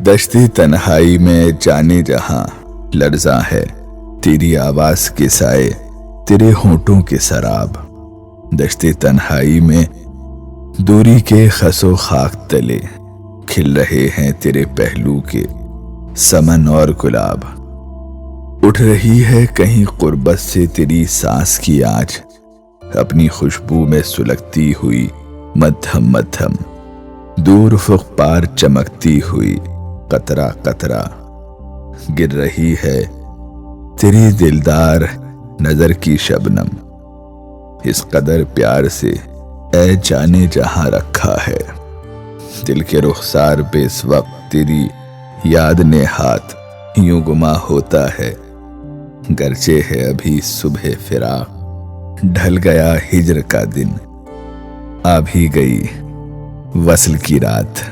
دشتی تنہائی میں جانے جہاں لرزاں ہے تیری آواز کے سائے، تیرے ہونٹوں کے سراب۔ دشتی تنہائی میں دوری کے خس و خاک تلے کھل رہے ہیں تیرے پہلو کے سمن اور گلاب۔ اٹھ رہی ہے کہیں قربت سے تیری سانس کی آنچ، اپنی خوشبو میں سلگتی ہوئی مدھم مدھم، دور افق پار چمکتی ہوئی قطرہ قطرہ گر رہی ہے تیری دلدار نظر کی شبنم۔ اس قدر پیار سے اے جانے جہاں رکھا ہے، دل کے رخسار پہ اس وقت تیری یاد نے ہاتھ یوں گما ہوتا ہے، گرچہ ہے ابھی صبح فراق، ڈھل گیا ہجر کا دن، آ بھی گئی وصل کی رات۔